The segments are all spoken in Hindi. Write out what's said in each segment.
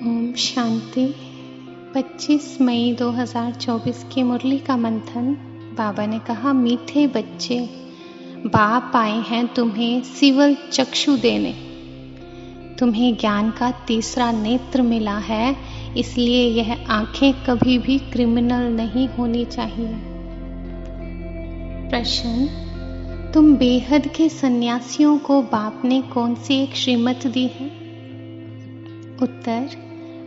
ओम शांति। 25 मई 2024 की मुरली का मंथन। बाबा ने कहा, मीठे बच्चे, बाप आए हैं तुम्हें सिवल चक्षु देने। तुम्हें ज्ञान का तीसरा नेत्र मिला है, इसलिए यह आंखें कभी भी क्रिमिनल नहीं होनी चाहिए। प्रश्न: तुम बेहद के सन्यासियों को बाप ने कौन सी एक श्रीमत दी है? उत्तर: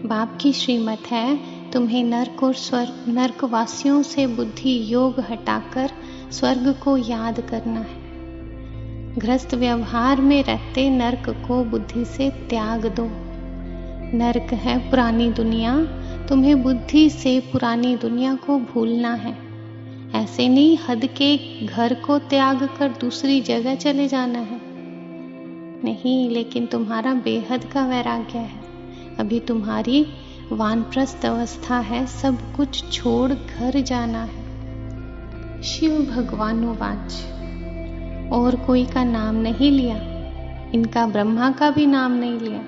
बाप की श्रीमत है तुम्हें नर्क और नर्कवासियों से बुद्धि योग हटाकर स्वर्ग को याद करना है। गृहस्थ व्यवहार में रहते नर्क को बुद्धि से त्याग दो। नर्क है पुरानी दुनिया, तुम्हें बुद्धि से पुरानी दुनिया को भूलना है। ऐसे नहीं हद के घर को त्याग कर दूसरी जगह चले जाना है, नहीं, लेकिन तुम्हारा बेहद का वैराग्य है। अभी तुम्हारी वानप्रस्थ अवस्था है, सब कुछ छोड़ घर जाना है। शिव भगवानुवाच: और कोई का नाम नहीं लिया, इनका ब्रह्मा का भी नाम नहीं लिया।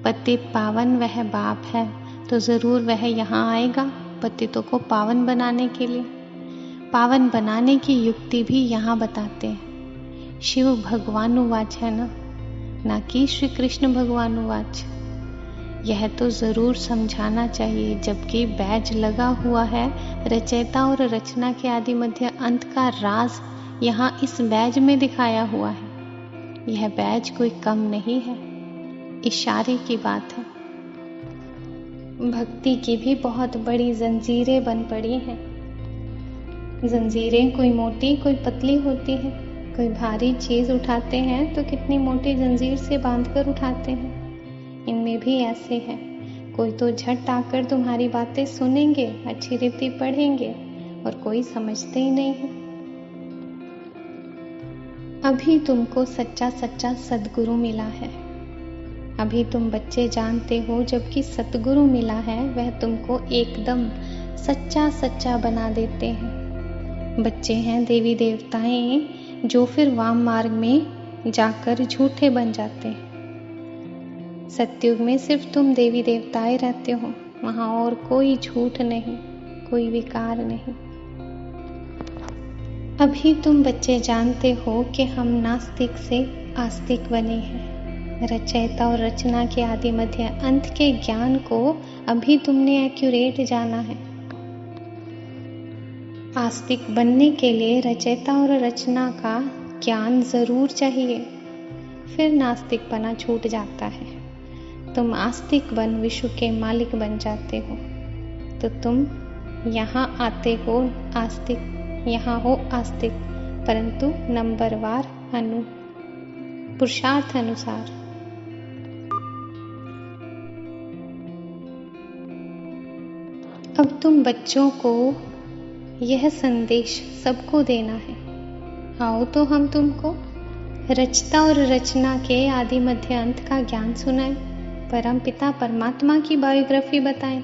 पतित पावन वह बाप है, तो जरूर वह यहाँ आएगा पतितों को पावन बनाने के लिए। पावन बनाने की युक्ति भी यहाँ बताते हैं। शिव भगवानुवाच है ना कि श्री कृष्ण भगवानुवाच। यह तो जरूर समझाना चाहिए, जबकि बैज लगा हुआ है। रचयिता और रचना के आदि मध्य अंत का राज यहाँ इस बैज में दिखाया हुआ है। यह बैज कोई कम नहीं है, इशारे की बात है। भक्ति की भी बहुत बड़ी जंजीरें बन पड़ी हैं। जंजीरें कोई मोटी कोई पतली होती है। कोई भारी चीज उठाते हैं तो कितनी मोटी जंजीर से बांधकर उठाते हैं। इनमें भी ऐसे है, कोई तो झट आकर तुम्हारी बातें सुनेंगे, अच्छी रीति पढ़ेंगे, और कोई समझते ही नहीं है। अभी तुमको सच्चा सच्चा सद्गुरु मिला है। अभी तुम बच्चे जानते हो, जबकि सतगुरु मिला है वह तुमको एकदम सच्चा सच्चा बना देते हैं। बच्चे हैं देवी देवताएं, जो फिर वाम मार्ग में जाकर झूठे बन जाते हैं। सतयुग में सिर्फ तुम देवी देवताएं रहते हो, वहां और कोई झूठ नहीं, कोई विकार नहीं। अभी तुम बच्चे जानते हो कि हम नास्तिक से आस्तिक बने हैं। रचयिता और रचना के आदि मध्य अंत के ज्ञान को अभी तुमने एक्यूरेट जाना है। आस्तिक बनने के लिए रचयिता और रचना का ज्ञान जरूर चाहिए, फिर नास्तिक बना छूट जाता है। तुम आस्तिक बन विश्व के मालिक बन जाते हो, तो तुम यहाँ आते हो आस्तिक, यहाँ हो आस्तिक, परंतु नंबरवार पुरुषार्थ अनुसार। अब तुम बच्चों को यह संदेश सबको देना है। आओ तो हम तुमको रचता और रचना के आदि मध्य अंत का ज्ञान सुनाएं, परम पिता परमात्मा की बायोग्राफी बताएं।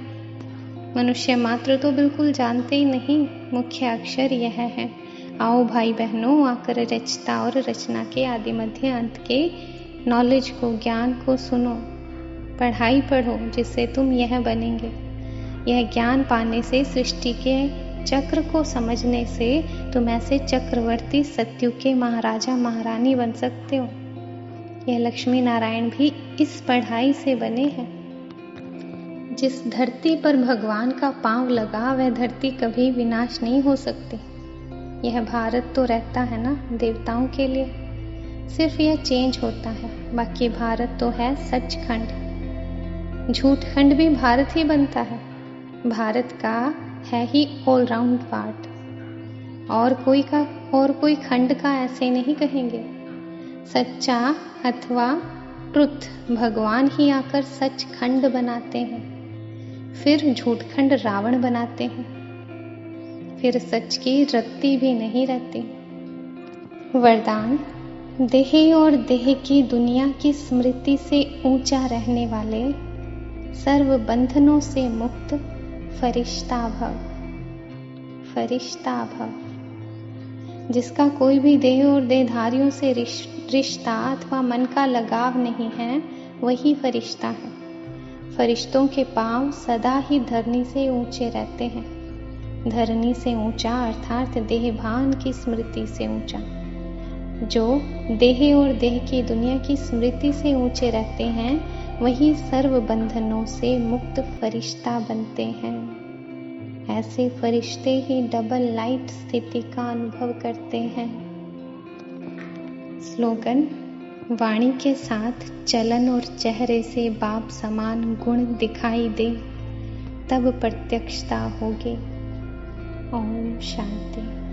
मनुष्य मात्र तो बिल्कुल जानते ही नहीं, मुख्य अक्षर यह है। आओ भाई बहनों, आकर रचता और रचना के आदि मध्य अंत के नॉलेज को, ज्ञान को सुनो, पढ़ाई पढ़ो, जिससे तुम यह बनेंगे। यह ज्ञान पाने से, सृष्टि के चक्र को समझने से तुम ऐसे चक्रवर्ती सत्युग के महाराजा महारानी बन सकते हो। यह लक्ष्मी नारायण भी इस पढ़ाई से बने हैं। जिस धरती पर भगवान का पांव लगा, वह धरती कभी विनाश नहीं हो सकती। यह भारत तो रहता है ना देवताओं के लिए, सिर्फ यह चेंज होता है। बाकी भारत तो है सचखंड। झूठखंड भी भारत ही बनता है। भारत का है ही ऑलराउंड पार्ट, और कोई खंड का ऐसे नहीं कहेंगे। सच्चा अथवा ट्रुथ भगवान ही आकर सचखंड बनाते हैं, फिर झूठखंड रावण बनाते हैं, फिर सच की रत्ती भी नहीं रहती। वरदान: देह और देह की दुनिया की स्मृति से ऊंचा रहने वाले, सर्व बंधनों से मुक्त फरिश्ता भव। फरिश्ता भव, जिसका कोई भी देह और देहधारियों से रिश्ता अथवा मन का लगाव नहीं है, वही फरिश्ता है। फरिश्तों के पांव सदा ही धरनी से ऊंचे रहते हैं। धरनी से ऊंचा अर्थात देहभान की स्मृति से ऊंचा। जो देह और देह की दुनिया की स्मृति से ऊंचे रहते हैं वही सर्व बंधनों से मुक्त फरिश्ता बनते हैं। ऐसे फरिश्ते ही डबल लाइट स्थिति का अनुभव करते हैं। स्लोगन: वाणी के साथ चलन और चेहरे से बाप समान गुण दिखाई दे, तब प्रत्यक्षता होगी। ओम शांति।